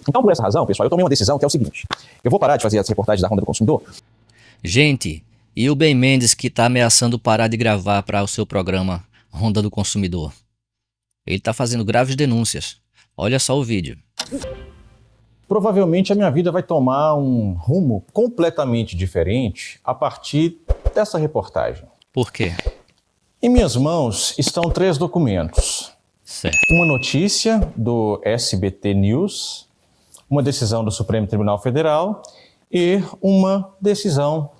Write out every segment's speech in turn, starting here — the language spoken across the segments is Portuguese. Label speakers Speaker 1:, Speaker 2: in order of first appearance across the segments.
Speaker 1: Então, por essa razão, pessoal, eu tomei uma decisão que é o seguinte. Eu vou parar de fazer as reportagens da Ronda do Consumidor.
Speaker 2: Gente, e o Ben Mendes que tá ameaçando parar de gravar para o seu programa Ronda do Consumidor? Ele tá fazendo graves denúncias. Olha só o vídeo.
Speaker 1: Provavelmente a minha vida vai tomar um rumo completamente diferente a partir dessa reportagem.
Speaker 2: Por quê?
Speaker 1: Em minhas mãos estão 3 documentos.
Speaker 2: Certo.
Speaker 1: Uma notícia do SBT News, uma decisão do Supremo Tribunal Federal e uma decisão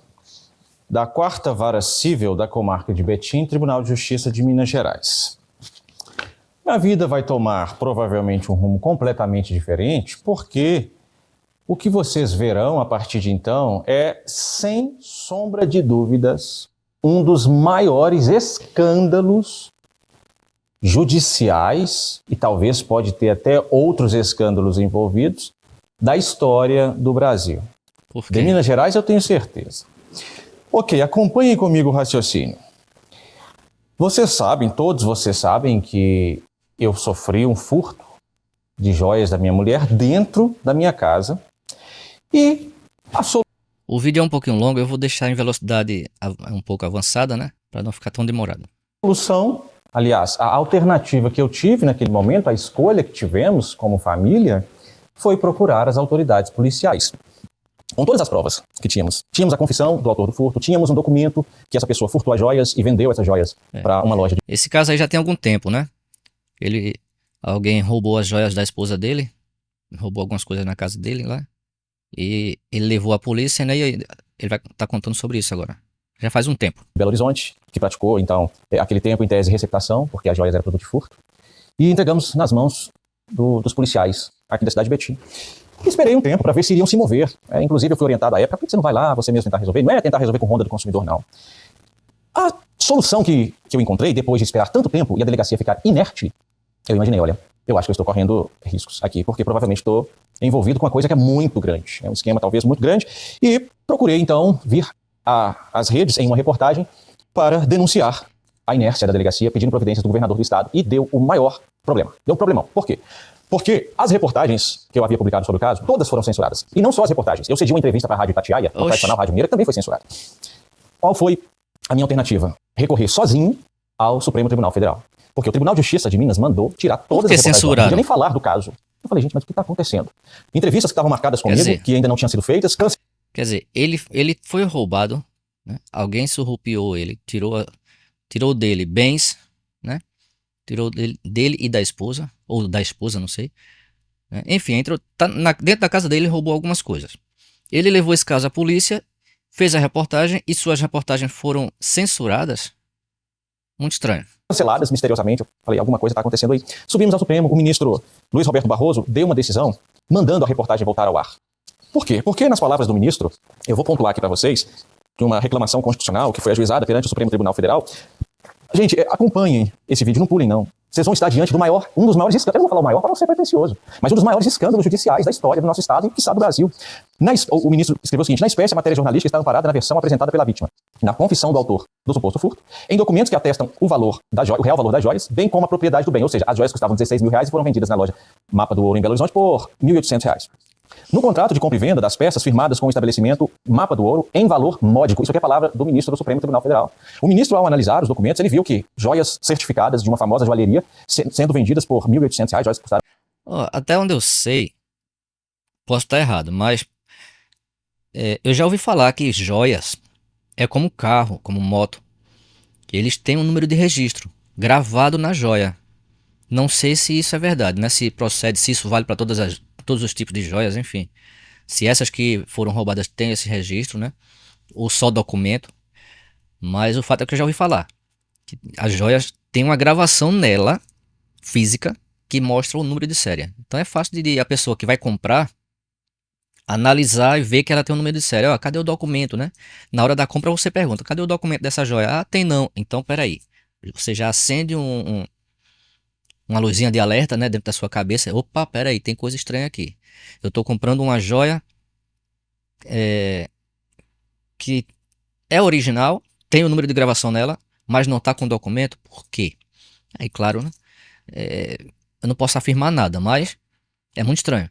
Speaker 1: da 4ª Vara Cível da Comarca de Betim, Tribunal de Justiça de Minas Gerais. Minha vida vai tomar provavelmente um rumo completamente diferente, porque o que vocês verão a partir de então é, sem sombra de dúvidas, um dos maiores escândalos judiciais, e talvez pode ter até outros escândalos envolvidos, da história do Brasil.
Speaker 2: Por quê?
Speaker 1: De Minas Gerais eu tenho certeza. Ok, acompanhem comigo o raciocínio. Vocês sabem, todos vocês sabem que eu sofri um furto de joias da minha mulher dentro da minha casa e a
Speaker 2: O vídeo é um pouquinho longo, eu vou deixar em velocidade um pouco avançada, né? Para não ficar tão demorado.
Speaker 1: solução, aliás, a alternativa que eu tive naquele momento, a escolha que tivemos como família, foi procurar as autoridades policiais. Com todas as provas que tínhamos. Tínhamos a confissão do autor do furto, tínhamos um documento que essa pessoa furtou as joias e vendeu essas joias para uma loja de...
Speaker 2: Esse caso aí já tem algum tempo, né? Alguém roubou as joias da esposa dele, roubou algumas coisas na casa dele lá, e ele levou a polícia, né? E ele vai estar contando sobre isso agora. Já faz um tempo.
Speaker 1: Belo Horizonte, que praticou, então, aquele tempo em tese de receptação, porque as joias eram produto de furto, e entregamos nas mãos dos policiais aqui da cidade de Betim. E esperei um tempo para ver se iriam se mover. Inclusive, eu fui orientado à época, por que você não vai lá, você mesmo tentar resolver? Não é tentar resolver com Ronda do Consumidor, não. A solução que eu encontrei, depois de esperar tanto tempo e a delegacia ficar inerte, eu imaginei, olha, eu acho que eu estou correndo riscos aqui, porque provavelmente estou envolvido com uma coisa que é muito grande. É um esquema talvez muito grande. E procurei, então, vir às redes em uma reportagem para denunciar a inércia da delegacia, pedindo providências do governador do estado, e deu o maior problema. Deu um problemão. Por quê? Porque as reportagens que eu havia publicado sobre o caso, todas foram censuradas. E não só as reportagens. Eu cedi uma entrevista para a Rádio Itatiaia, a tradicional Rádio Mineira, que também foi censurada. Qual foi a minha alternativa? Recorrer sozinho ao Supremo Tribunal Federal. Porque o Tribunal de Justiça de Minas mandou tirar todas as reportagens. Não podia nem falar do caso. Eu falei, gente, mas o que está acontecendo? Entrevistas que estavam marcadas comigo, que ainda não tinham sido feitas...
Speaker 2: Quer dizer, ele foi roubado, né? Alguém surrupiou ele, tirou dele bens, né? Tirou dele e da esposa, ou da esposa, não sei. Enfim, dentro da casa dele e roubou algumas coisas. Ele levou esse caso à polícia, fez a reportagem e suas reportagens foram censuradas. Muito estranho.
Speaker 1: Canceladas misteriosamente, eu falei, alguma coisa está acontecendo aí. Subimos ao Supremo, o ministro Luiz Roberto Barroso deu uma decisão mandando a reportagem voltar ao ar. Por quê? Porque, nas palavras do ministro, eu vou pontuar aqui para vocês, de uma reclamação constitucional que foi ajuizada perante o Supremo Tribunal Federal. Gente, acompanhem esse vídeo, não pulem não. Vocês vão estar diante um dos maiores escândalos, eu não vou falar o maior para não ser pretencioso, mas um dos maiores escândalos judiciais da história do nosso estado e, quiçá, do Brasil. O ministro escreveu o seguinte: na espécie, a matéria jornalística está amparada na versão apresentada pela vítima, na confissão do autor do suposto furto, em documentos que atestam o real valor das joias, bem como a propriedade do bem, ou seja, as joias custavam R$16 mil e foram vendidas na loja Mapa do Ouro em Belo Horizonte por R$1.800. No contrato de compra e venda das peças firmadas com o estabelecimento Mapa do Ouro em valor módico. Isso aqui é a palavra do ministro do Supremo Tribunal Federal. O ministro, ao analisar os documentos, ele viu que joias certificadas de uma famosa joalheria sendo vendidas por R$1.800, joias que custaram...
Speaker 2: Até onde eu sei, posso estar errado, mas eu já ouvi falar que joias é como carro, como moto. Eles têm um número de registro gravado na joia. Não sei se isso é verdade, né? Se procede, se isso vale para todos os tipos de joias, enfim. Se essas que foram roubadas têm esse registro, né? Ou só documento. Mas o fato é que eu já ouvi falar que as joias têm uma gravação nela, física, que mostra o número de série. Então é fácil de a pessoa que vai comprar analisar e ver que ela tem um número de série. Cadê o documento, né? Na hora da compra você pergunta, cadê o documento dessa joia? Tem não. Então, peraí. Você já acende uma luzinha de alerta, né, dentro da sua cabeça. Opa, peraí, tem coisa estranha aqui. Eu tô comprando uma joia que é original, tem o número de gravação nela, mas não tá com documento. Por quê? Aí, claro, né? Eu não posso afirmar nada, mas é muito estranho.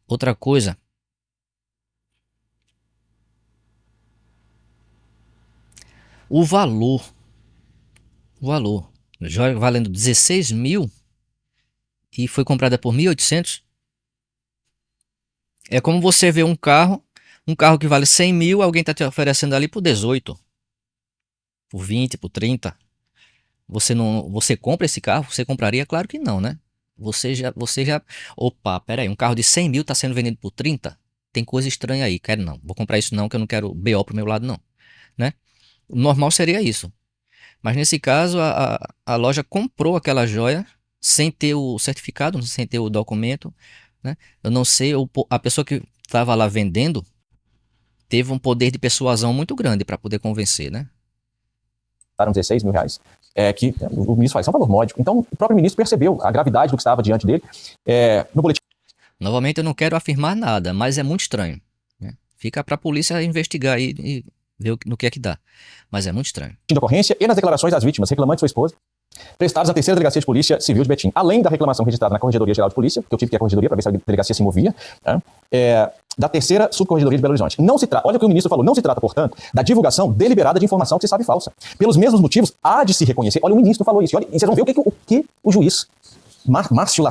Speaker 2: Outra coisa, o valor, joia valendo 16 mil e foi comprada por 1.800. É como você vê um carro que vale 100 mil, alguém está te oferecendo ali por 18, por 20, por 30. Você compra esse carro? Você compraria? Claro que não, né? Opa, pera aí, um carro de 100 mil está sendo vendido por 30? Tem coisa estranha aí, quero não. Vou comprar isso não, que eu não quero BO pro meu lado não, né? O normal seria isso. Mas nesse caso, a loja comprou aquela joia sem ter o certificado, sem ter o documento, né? Eu não sei, a pessoa que estava lá vendendo teve um poder de persuasão muito grande para poder convencer, né?
Speaker 1: 16 mil reais, que o ministro fala, isso é um valor módico. Então, o próprio ministro percebeu a gravidade do que estava diante dele. No boletim
Speaker 2: Novamente, eu não quero afirmar nada, mas é muito estranho, né? Fica para a polícia investigar e ver no que é que dá. Mas é muito estranho.
Speaker 1: de ocorrência e nas declarações das vítimas, reclamante e sua esposa, prestados à terceira delegacia de polícia civil de Betim, além da reclamação registrada na Corregedoria Geral de Polícia, que eu tive que ir à Corregedoria para ver se a delegacia se movia, tá? Da terceira subcorregedoria de Belo Horizonte. Não se trata, olha o que o ministro falou, não se trata, portanto, da divulgação deliberada de informação que se sabe falsa. Pelos mesmos motivos, há de se reconhecer, olha, o ministro falou isso, olha, e vocês vão ver o que o juiz Márcio,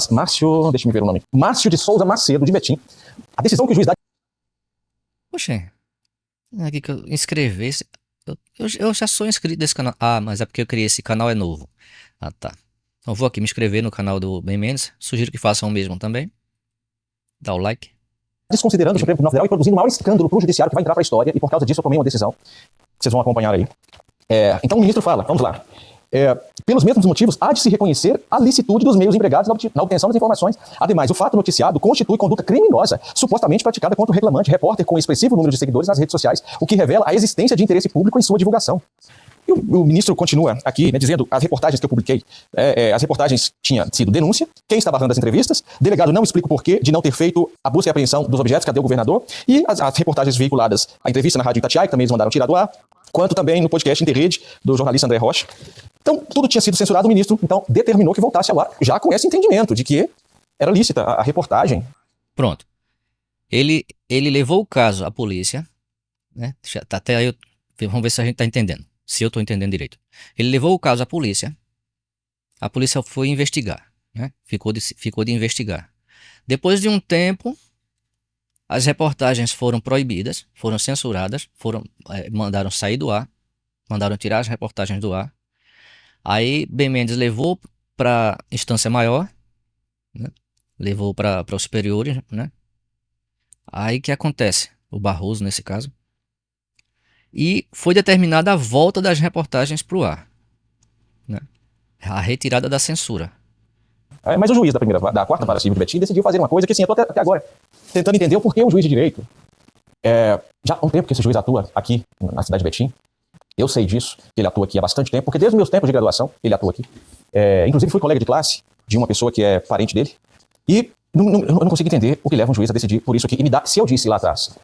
Speaker 1: deixa eu ver o nome, Márcio de Souza Macedo, de Betim, a decisão que o juiz dá...
Speaker 2: Poxa, aqui que eu inscrevesse. Eu já sou inscrito desse canal. Ah, mas é porque eu criei esse canal, é novo. Ah, tá. Então vou aqui me inscrever no canal do Ben Mendes. Sugiro que façam o mesmo também. Dá o like.
Speaker 1: Desconsiderando o Supremo Tribunal Federal e produzindo o maior escândalo para o judiciário que vai entrar para a história, e por causa disso eu tomei uma decisão que vocês vão acompanhar aí. Então o ministro fala, vamos lá. Pelos mesmos motivos, há de se reconhecer a licitude dos meios empregados na obtenção das informações. Ademais, o fato noticiado constitui conduta criminosa, supostamente praticada contra o reclamante, repórter com expressivo número de seguidores nas redes sociais, o que revela a existência de interesse público em sua divulgação. E o ministro continua aqui, né, dizendo, as reportagens que eu publiquei, as reportagens tinham sido denúncia, quem estava dando as entrevistas, delegado não explica o porquê de não ter feito a busca e apreensão dos objetos, cadê o governador, e as reportagens veiculadas, a entrevista na Rádio Itatiaia, que também eles mandaram tirar do ar, quanto também no podcast Interrede, do jornalista André Rocha. Então, tudo tinha sido censurado, o ministro, então, determinou que voltasse ao ar, já com esse entendimento de que era lícita a reportagem.
Speaker 2: Pronto. Ele levou o caso à polícia, né? Até aí, vamos ver se a gente está entendendo. Se eu estou entendendo direito. Ele levou o caso à polícia. A polícia foi investigar, né? Ficou de investigar. Depois de um tempo, as reportagens foram proibidas, foram censuradas, mandaram sair do ar, mandaram tirar as reportagens do ar. Aí Ben Mendes levou para instância maior, né? Levou para os superiores, né? Aí o que acontece? O Barroso, nesse caso. E foi determinada a volta das reportagens para o ar, né? A retirada da censura.
Speaker 1: Mas o juiz da quarta vara civil de Betim decidiu fazer uma coisa que, assim, eu estou até agora tentando entender o porquê um juiz de direito. Já há um tempo que esse juiz atua aqui na cidade de Betim. Eu sei disso, que ele atua aqui há bastante tempo, porque desde os meus tempos de graduação ele atua aqui. Inclusive fui colega de classe de uma pessoa que é parente dele. E eu não consigo entender o que leva um juiz a decidir por isso aqui. E me dá, se eu disse lá atrás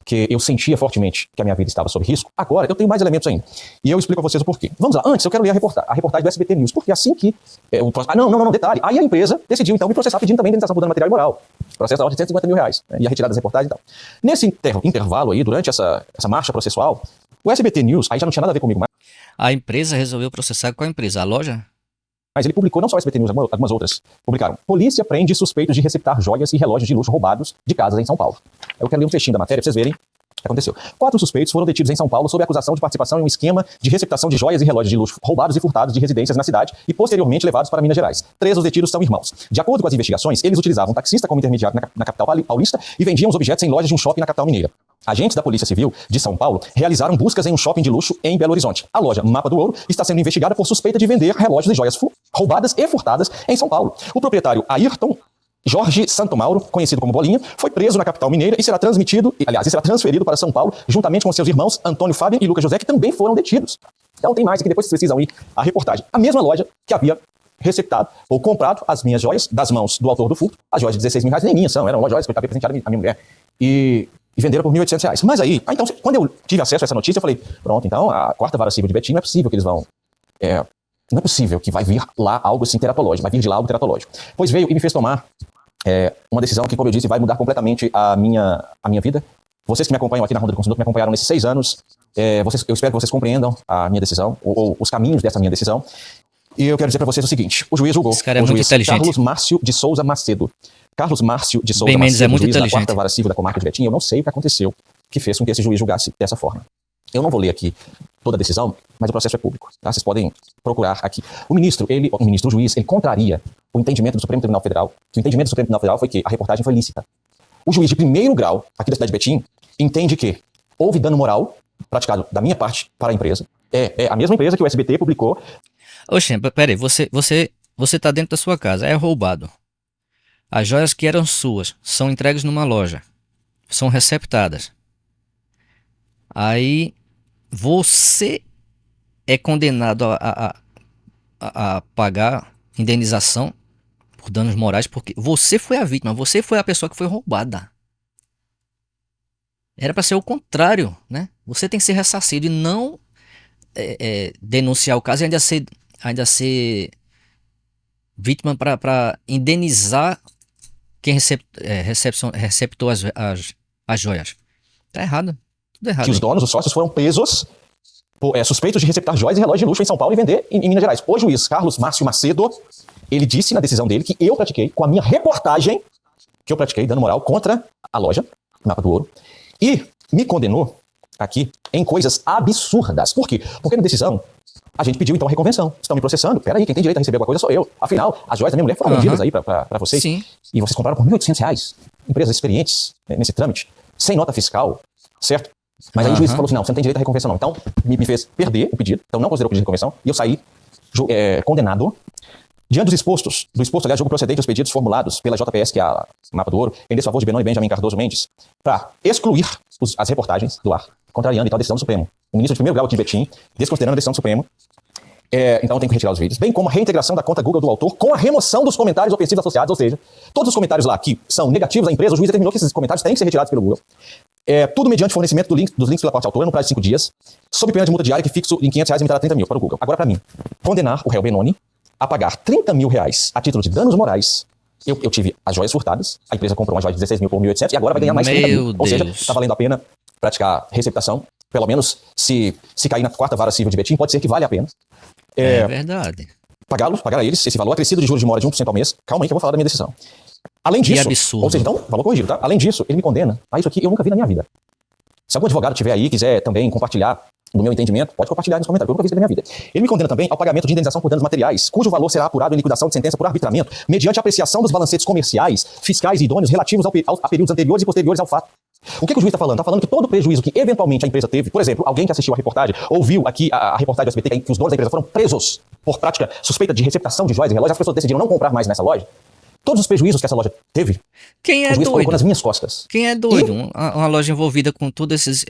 Speaker 1: que eu sentia fortemente que a minha vida estava sob risco, agora eu tenho mais elementos ainda. E eu explico a vocês o porquê. Vamos lá, antes eu quero ler a reportagem do SBT News, porque assim que... Não, detalhe. Aí a empresa decidiu então me processar pedindo também indenização por dano material e moral. Processo da ordem de 150 mil reais, né, e a retirada das reportagens e tal. Nesse intervalo aí, durante essa marcha processual, o SBT News, aí já não tinha nada a ver comigo mais.
Speaker 2: A empresa resolveu processar com a empresa, a loja?
Speaker 1: Mas ele publicou, não só o SBT News, algumas outras publicaram. Polícia prende suspeitos de receptar joias e relógios de luxo roubados de casas em São Paulo. Eu quero ler um trechinho da matéria para vocês verem o que aconteceu. 4 suspeitos foram detidos em São Paulo sob acusação de participação em um esquema de receptação de joias e relógios de luxo roubados e furtados de residências na cidade e posteriormente levados para Minas Gerais. 3 dos detidos são irmãos. De acordo com as investigações, eles utilizavam um taxista como intermediário na capital paulista e vendiam os objetos em lojas de um shopping na capital mineira. Agentes da Polícia Civil de São Paulo realizaram buscas em um shopping de luxo em Belo Horizonte. A loja Mapa do Ouro está sendo investigada por suspeita de vender relógios e joias roubadas e furtadas em São Paulo. O proprietário Ayrton Jorge Santo Mauro, conhecido como Bolinha, foi preso na capital mineira e será transferido para São Paulo, juntamente com seus irmãos Antônio Fábio e Lucas José, que também foram detidos. Então tem mais aqui, depois vocês precisam ir à reportagem. A mesma loja que havia receptado ou comprado as minhas joias das mãos do autor do furto, as joias de 16 mil reais, nem minhas são, eram joias que eu estava presenteado à minha mulher, e venderam por 1.800 reais. Mas aí, então, quando eu tive acesso a essa notícia, eu falei, pronto, então a quarta vara civil de Betim não é possível que eles vão... não é possível que vai vir lá algo assim teratológico, vai vir de lá algo teratológico. Pois veio e me fez tomar Uma decisão que, como eu disse, vai mudar completamente a minha vida. Vocês que me acompanham aqui na Ronda do Consumidor, que me acompanharam nesses 6 anos, eu espero que vocês compreendam a minha decisão, ou os caminhos dessa minha decisão. E eu quero dizer para vocês o seguinte: o juiz julgou.
Speaker 2: Esse cara é
Speaker 1: o
Speaker 2: muito
Speaker 1: juiz
Speaker 2: inteligente.
Speaker 1: Carlos Márcio de Souza Macedo. Carlos Márcio de Souza
Speaker 2: Ben Mendes
Speaker 1: Macedo,
Speaker 2: é muito
Speaker 1: juiz da
Speaker 2: inteligente.
Speaker 1: 4ª Vara Civil da Comarca de Betim. Eu não sei o que aconteceu que fez com que esse juiz julgasse dessa forma. Eu não vou ler aqui toda a decisão, mas o processo é público, tá? Vocês podem procurar aqui. O juiz, ele contraria o entendimento do Supremo Tribunal Federal, que o entendimento do Supremo Tribunal Federal foi que a reportagem foi lícita. O juiz de primeiro grau, aqui da cidade de Betim, entende que houve dano moral praticado da minha parte para a empresa. É a mesma empresa que o SBT publicou.
Speaker 2: Oxe, peraí, você tá dentro da sua casa, é roubado. As joias que eram suas são entregues numa loja, são receptadas. Aí você é condenado a pagar indenização por danos morais porque você foi a vítima, você foi a pessoa que foi roubada. Era para ser o contrário, né? Você tem que ser ressarcido e não denunciar o caso e ainda ser vítima para indenizar quem receptou as joias. Tá errado. Tudo errado.
Speaker 1: Que os donos, os sócios, foram presos suspeitos de receptar joias e relógios de luxo em São Paulo e vender em Minas Gerais. O juiz Carlos Márcio Macedo, ele disse na decisão dele que eu pratiquei, com a minha reportagem, que eu pratiquei dano moral contra a loja, Mapa do Ouro, e me condenou aqui em coisas absurdas. Por quê? Porque na decisão a gente pediu então a reconvenção. Estão me processando. Peraí, quem tem direito a receber alguma coisa sou eu. Afinal, as joias da minha mulher foram vendidas aí pra vocês.
Speaker 2: Sim.
Speaker 1: E vocês compraram por R$1.800. Empresas experientes nesse trâmite, sem nota fiscal, certo? Mas aí o juiz falou assim, não, você não tem direito à reconvenção não. Então, me fez perder o pedido, então não considerou o pedido de reconvenção, e eu saí condenado. Diante do exposto, aliás, julgo procedente os pedidos formulados pela JPS, que é a Mapa do Ouro, em desfavor de Benon e Benjamin Cardoso Mendes, para excluir as reportagens do ar, contrariando então a decisão do Supremo. O ministro de primeiro grau aqui de Betim, desconsiderando a decisão do Supremo, então eu tenho que retirar os vídeos, bem como a reintegração da conta Google do autor com a remoção dos comentários ofensivos associados, ou seja, todos os comentários lá que são negativos à empresa, o juiz determinou que esses comentários têm que ser retirados pelo Google. Tudo mediante fornecimento dos links pela parte autora no prazo de 5 dias, sob pena de multa diária que fixo em R$500 e limitada a 30 mil para o Google. Agora, para mim, condenar o réu Benoni a pagar 30 mil reais a título de danos morais. Eu tive as joias furtadas, a empresa comprou uma joia de 16 mil por 1.800 e agora vai ganhar mais 30 mil. Ou seja, está valendo a pena praticar receptação. Pelo menos, se cair na 4ª Vara Civil de Betim, pode ser que vale a pena.
Speaker 2: É verdade.
Speaker 1: Pagar a eles esse valor acrescido de juros de mora de 1% ao mês. Calma aí que eu vou falar da minha decisão. Além disso,
Speaker 2: Que absurdo.
Speaker 1: ou seja, então, valor corrigido, tá? Além disso, ele me condena a isso aqui eu nunca vi na minha vida. Se algum advogado tiver aí e quiser também compartilhar do meu entendimento, pode compartilhar nos comentários, eu nunca vi isso na minha vida. Ele me condena também ao pagamento de indenização por danos materiais, cujo valor será apurado em liquidação de sentença por arbitramento, mediante apreciação dos balancetes comerciais, fiscais e idôneos relativos a períodos anteriores e posteriores ao fato. O que o juiz está falando? Está falando que todo prejuízo que eventualmente a empresa teve, por exemplo, alguém que assistiu a reportagem, ouviu aqui a reportagem do SBT, que os donos da empresa foram presos por prática suspeita de receptação de joias e relógios, as pessoas decidiram não comprar mais nessa loja. Todos os prejuízos que essa loja teve,
Speaker 2: Quem é
Speaker 1: o juiz colocou
Speaker 2: doido?
Speaker 1: nas minhas costas.
Speaker 2: Quem é doido? Uma loja envolvida com todos esses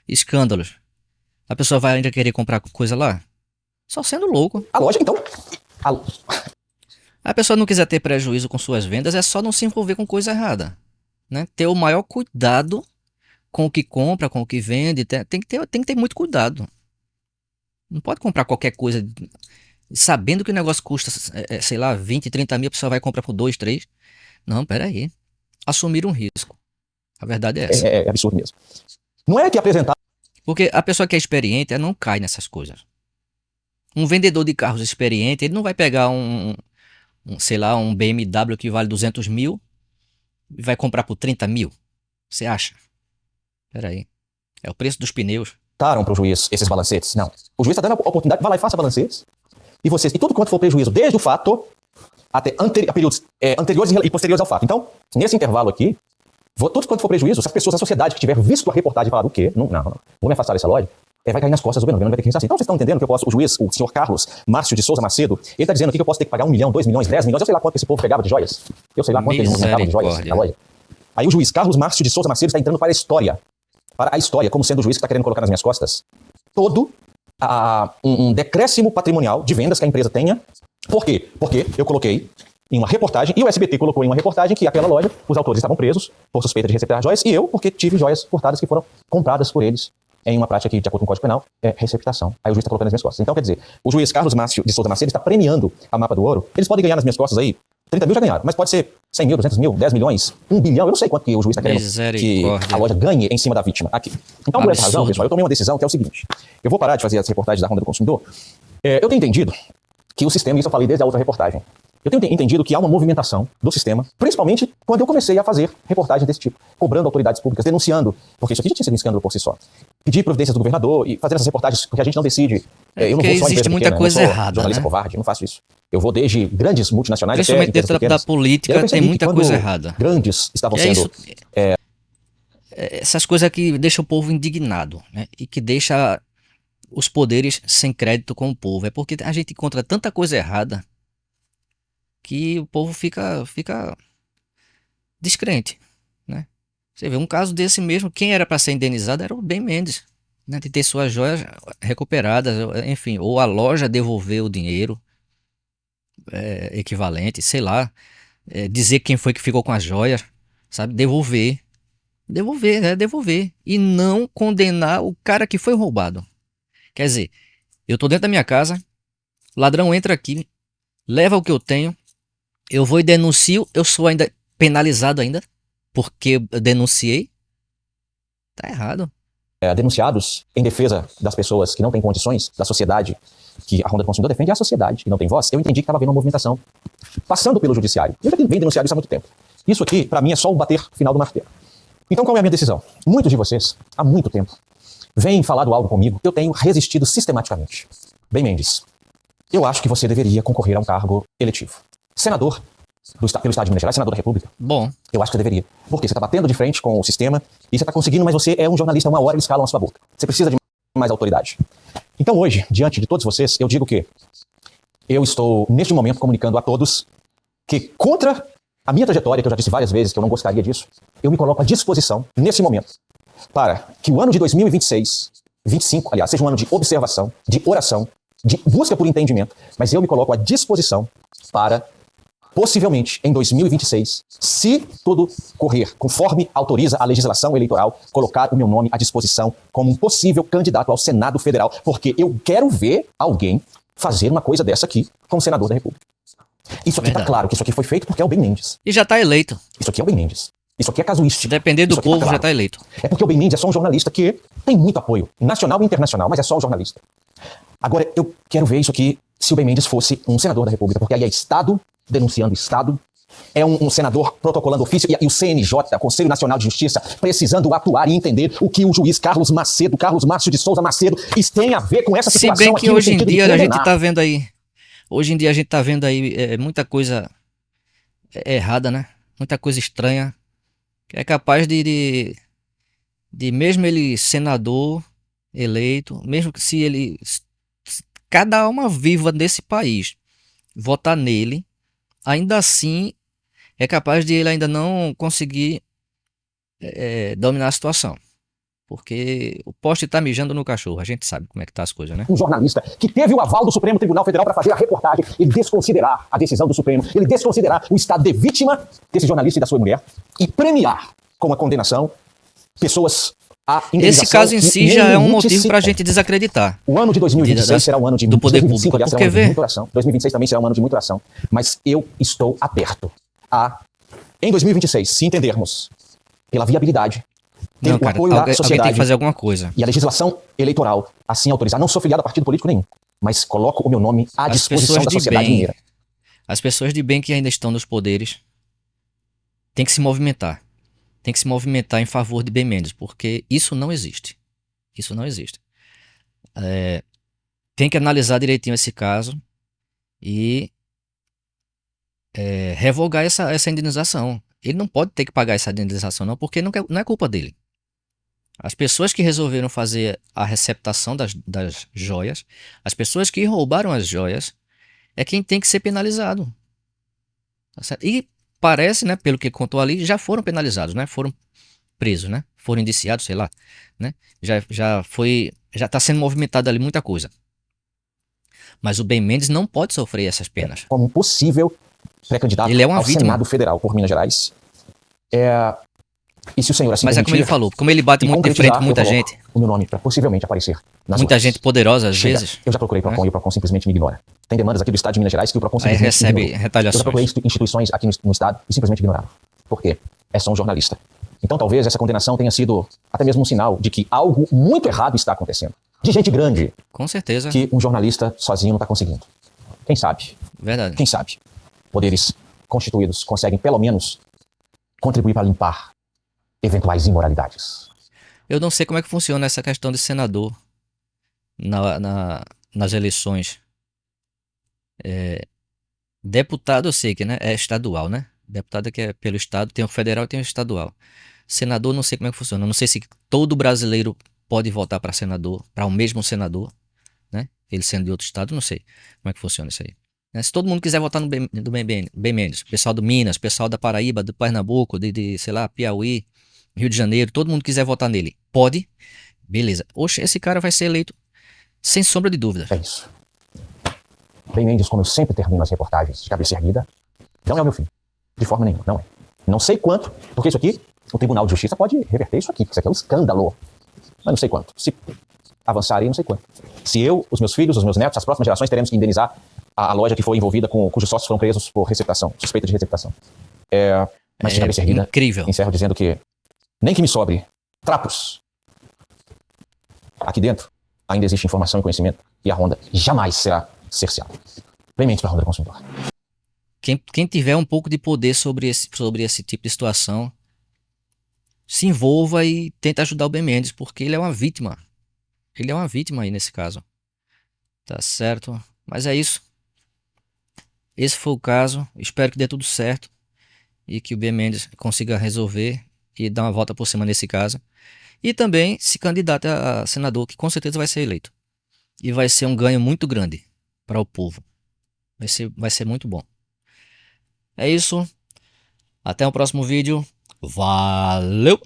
Speaker 2: escândalos. A pessoa vai ainda querer comprar coisa lá? Só sendo louco.
Speaker 1: A loja, então...
Speaker 2: A pessoa não quiser ter prejuízo com suas vendas, é só não se envolver com coisa errada. Né? Ter o maior cuidado com o que compra, com o que vende. Tem que ter muito cuidado. Não pode comprar qualquer coisa sabendo que o negócio custa, sei lá, 20, 30 mil, a pessoa vai comprar por 2, 3. Não, peraí. Assumir um risco. A verdade é essa.
Speaker 1: É absurdo mesmo. Não é que apresentar...
Speaker 2: Porque a pessoa que é experiente, ela não cai nessas coisas. Um vendedor de carros experiente, ele não vai pegar sei lá, um BMW que vale 200 mil e vai comprar por 30 mil. Você acha? Peraí. É o preço dos pneus.
Speaker 1: Para o juiz esses balancetes? Não. O juiz está dando a oportunidade, vai lá e faça balancetes. E tudo quanto for prejuízo, desde o fato até períodos anteriores e posteriores ao fato. Então, nesse intervalo aqui, tudo quanto for prejuízo, se as pessoas, a sociedade que tiver visto a reportagem e falar o quê? Não, vou me afastar dessa loja, vai cair nas costas do Benoni, vai ter que ressarcir. Então, vocês estão entendendo que eu posso, o juiz, o senhor Carlos Márcio de Souza Macedo, ele está dizendo aqui que eu posso ter que pagar 1 milhão, 2 milhões, 10 milhões, eu sei lá quanto esse povo pegava de joias. Eu sei lá quanto ele montava de joias na loja. Aí o juiz Carlos Márcio de Souza Macedo está entrando para a história, como sendo o juiz que está querendo colocar nas minhas costas todo um decréscimo patrimonial de vendas que a empresa tenha. Por quê? Porque eu coloquei em uma reportagem, e o SBT colocou em uma reportagem que aquela loja, os autores estavam presos por suspeita de receptar joias, e eu, porque tive joias furtadas que foram compradas por eles em uma prática que, de acordo com o Código Penal, é receptação. Aí o juiz está colocando nas minhas costas. Então, quer dizer, o juiz Carlos Márcio de Souza Macedo está premiando a Mapa do Ouro. Eles podem ganhar nas minhas costas aí, 30 mil já ganharam, mas pode ser 100 mil, 200 mil, 10 milhões, 1 bilhão, eu não sei quanto que o juiz está querendo que
Speaker 2: Misericórdia.
Speaker 1: a loja ganhe em cima da vítima aqui. Então, por essa razão,
Speaker 2: Absurdo.
Speaker 1: pessoal, eu tomei uma decisão que é o seguinte, eu vou parar de fazer as reportagens da Ronda do Consumidor. Eu tenho entendido que o sistema, isso eu falei desde a outra reportagem, eu tenho entendido que há uma movimentação do sistema, principalmente quando eu comecei a fazer reportagens desse tipo, cobrando autoridades públicas, denunciando, porque isso aqui já tinha sido um escândalo por si só. Pedir providências do governador e fazer essas reportagens porque a gente não decide. Eu não
Speaker 2: Porque
Speaker 1: vou só
Speaker 2: existe
Speaker 1: empresa
Speaker 2: muita
Speaker 1: pequena,
Speaker 2: coisa
Speaker 1: eu não sou
Speaker 2: errada,
Speaker 1: jornalista
Speaker 2: né?
Speaker 1: covarde, eu não faço isso. Eu vou desde grandes multinacionais até
Speaker 2: Principalmente
Speaker 1: empresas
Speaker 2: dentro da
Speaker 1: pequenas. E
Speaker 2: política
Speaker 1: eu
Speaker 2: tem
Speaker 1: percebi que
Speaker 2: muita
Speaker 1: quando
Speaker 2: coisa errada.
Speaker 1: grandes estavam
Speaker 2: Que é
Speaker 1: sendo...
Speaker 2: isso, essas coisas que deixam o povo indignado, né? E que deixa os poderes sem crédito com o povo. É porque a gente encontra tanta coisa errada que o povo fica descrente, né? Você vê um caso desse mesmo, quem era para ser indenizado era o Ben Mendes, né? De ter suas joias recuperadas, enfim, ou a loja devolver o dinheiro equivalente, sei lá, dizer quem foi que ficou com as joias, sabe? Devolver. E não condenar o cara que foi roubado. Quer dizer, eu tô dentro da minha casa, ladrão entra aqui, leva o que eu tenho, eu vou e denuncio, eu sou ainda penalizado ainda, porque eu denunciei. Tá errado.
Speaker 1: denunciados em defesa das pessoas que não têm condições, da sociedade, que a Ronda do Consumidor defende a sociedade, que não tem voz, eu entendi que estava havendo uma movimentação passando pelo judiciário. Eu já venho denunciado isso há muito tempo. Isso aqui, para mim, é só o bater final do martelo. Então, qual é a minha decisão? Muitos de vocês, há muito tempo, vêm falado algo comigo que eu tenho resistido sistematicamente. Ben Mendes, eu acho que você deveria concorrer a um cargo eletivo. Senador pelo Estado de Minas Gerais, senador da República.
Speaker 2: Bom,
Speaker 1: Eu acho que você deveria. Porque você está batendo de frente com o sistema e você está conseguindo, mas você é um jornalista, uma hora eles calam a sua boca. Você precisa de mais autoridade. Então hoje, diante de todos vocês, eu digo que eu estou, neste momento, comunicando a todos que contra a minha trajetória, que eu já disse várias vezes que eu não gostaria disso, eu me coloco à disposição, nesse momento, para que o ano de 2026, 25, aliás, seja um ano de observação, de oração, de busca por entendimento, mas eu me coloco à disposição para, possivelmente, em 2026, se tudo correr conforme autoriza a legislação eleitoral, colocar o meu nome à disposição como um possível candidato ao Senado Federal, porque eu quero ver alguém fazer uma coisa dessa aqui como senador da República. Isso aqui tá claro, que isso aqui foi feito porque é o Ben Mendes.
Speaker 2: e já tá eleito.
Speaker 1: Isso aqui é o Ben Mendes. Isso aqui é
Speaker 2: Se
Speaker 1: casuístico.
Speaker 2: depender do
Speaker 1: Isso aqui
Speaker 2: povo,
Speaker 1: claro.
Speaker 2: já tá eleito.
Speaker 1: É porque o Ben Mendes é só um jornalista que tem muito apoio, nacional e internacional, mas é só um jornalista. Agora, eu quero ver isso aqui se o Ben Mendes fosse um senador da República, porque aí é Estado denunciando Estado, é um senador protocolando ofício e o CNJ, o Conselho Nacional de Justiça, precisando atuar e entender o que o juiz Carlos Márcio de Souza Macedo tem a ver com essa
Speaker 2: Se
Speaker 1: situação
Speaker 2: bem que
Speaker 1: aqui no
Speaker 2: hoje em
Speaker 1: sentido de
Speaker 2: dia a gente
Speaker 1: condenar.
Speaker 2: tá vendo aí. Hoje em dia a gente tá vendo aí muita coisa errada, né? Muita coisa estranha. Que é capaz de mesmo ele senador eleito, mesmo que se ele. Cada alma viva desse país votar nele, ainda assim é capaz de ele ainda não conseguir dominar a situação. Porque o poste tá mijando no cachorro, a gente sabe como é que tá as coisas, né?
Speaker 1: Um jornalista que teve o aval do Supremo Tribunal Federal para fazer a reportagem e desconsiderar a decisão do Supremo, ele desconsiderar o estado de vítima desse jornalista e da sua mulher e premiar com a condenação pessoas a indenização.
Speaker 2: Esse caso em si
Speaker 1: que
Speaker 2: já
Speaker 1: nem
Speaker 2: é um
Speaker 1: limite
Speaker 2: motivo
Speaker 1: se
Speaker 2: para a
Speaker 1: tem.
Speaker 2: gente desacreditar.
Speaker 1: O ano de 2026 será um ano de
Speaker 2: do poder
Speaker 1: 2025,
Speaker 2: público,
Speaker 1: aliás, será um
Speaker 2: porque
Speaker 1: ano de
Speaker 2: vê-
Speaker 1: muita oração. 2026 também será um ano de muita oração. Mas eu estou aberto a, em 2026, se entendermos pela viabilidade, ter
Speaker 2: Não,
Speaker 1: o
Speaker 2: cara,
Speaker 1: apoio da
Speaker 2: alguém tem
Speaker 1: sociedade
Speaker 2: que fazer alguma coisa.
Speaker 1: e a legislação eleitoral assim autorizar. Não sou filiado a partido político nenhum, mas coloco o meu nome à
Speaker 2: As
Speaker 1: disposição
Speaker 2: pessoas
Speaker 1: da
Speaker 2: de
Speaker 1: sociedade
Speaker 2: bem,
Speaker 1: mineira.
Speaker 2: as pessoas de bem que ainda estão nos poderes têm que se movimentar. Tem que se movimentar em favor de Ben Mendes, porque isso não existe. Isso não existe. Tem que analisar direitinho esse caso e revogar essa indenização. Ele não pode ter que pagar essa indenização, não, porque não é culpa dele. As pessoas que resolveram fazer a receptação das joias, as pessoas que roubaram as joias, é quem tem que ser penalizado. Tá certo? E parece, né, pelo que contou ali, já foram penalizados, né? Foram presos, né? Foram indiciados, sei lá, né? Já está sendo movimentado ali muita coisa. Mas o Ben Mendes não pode sofrer essas penas.
Speaker 1: Como um possível pré-candidato
Speaker 2: Ele é uma
Speaker 1: ao
Speaker 2: vítima.
Speaker 1: Senado Federal por Minas Gerais. E se o senhor assim
Speaker 2: Mas é como ele
Speaker 1: permitir,
Speaker 2: falou, como ele bate
Speaker 1: e
Speaker 2: muito de
Speaker 1: concretizar,
Speaker 2: frente com muita
Speaker 1: eu coloco
Speaker 2: gente,
Speaker 1: o meu nome para possivelmente aparecer nas
Speaker 2: muita
Speaker 1: ruas.
Speaker 2: gente poderosa às
Speaker 1: Chega.
Speaker 2: vezes,
Speaker 1: Eu já procurei Procon e o Procon simplesmente me ignora. Tem demandas aqui do Estado de Minas Gerais que o Procon
Speaker 2: aí
Speaker 1: simplesmente me
Speaker 2: recebe
Speaker 1: ignorou. Eu já
Speaker 2: retaliações.
Speaker 1: procurei instituições aqui no Estado e simplesmente ignoraram. Por quê? É só um jornalista. Então talvez essa condenação tenha sido até mesmo um sinal de que algo muito errado está acontecendo. De gente grande,
Speaker 2: Com certeza,
Speaker 1: que um jornalista sozinho não está conseguindo. Quem sabe?
Speaker 2: verdade.
Speaker 1: Quem sabe? Poderes constituídos conseguem pelo menos contribuir para limpar eventuais imoralidades.
Speaker 2: Eu não sei como é que funciona essa questão de senador nas eleições. Deputado eu sei que, né, é estadual, né? Deputado que é pelo estado, tem o federal e tem o estadual. Senador não sei como é que funciona. Não sei se todo brasileiro pode votar para senador, para o mesmo senador, né? Ele sendo de outro estado, não sei como é que funciona isso aí. Né? Se todo mundo quiser votar no bem menos, pessoal do Minas, pessoal da Paraíba, do Pernambuco, sei lá, Piauí, Rio de Janeiro, todo mundo quiser votar nele, pode, beleza. Oxe, esse cara vai ser eleito sem sombra de dúvida.
Speaker 1: É isso. Bem Mendes, como eu sempre termino as reportagens de cabeça erguida, não é o meu fim. De forma nenhuma, não é. Não sei quanto, porque isso aqui, o Tribunal de Justiça pode reverter isso aqui, porque isso aqui é um escândalo. Mas não sei quanto. Se avançar aí, não sei quanto. Se eu, os meus filhos, os meus netos, as próximas gerações teremos que indenizar a loja que foi envolvida, cujos sócios foram presos por receptação, suspeita de receptação. Mas de cabeça erguida,
Speaker 2: incrível.
Speaker 1: encerro dizendo que nem que me sobre trapos. Aqui dentro ainda existe informação e conhecimento e a Ronda jamais será cerceada. Bem Mendes para a Ronda do Consumidor.
Speaker 2: Quem tiver um pouco de poder sobre esse tipo de situação, se envolva e tente ajudar o Ben Mendes, porque ele é uma vítima. Ele é uma vítima aí nesse caso. Tá certo? Mas é isso. Esse foi o caso. Espero que dê tudo certo e que o Ben Mendes consiga resolver e dar uma volta por cima nesse caso. E também se candidata a senador, que com certeza vai ser eleito. E vai ser um ganho muito grande para o povo. Vai ser muito bom. É isso. Até o próximo vídeo. Valeu!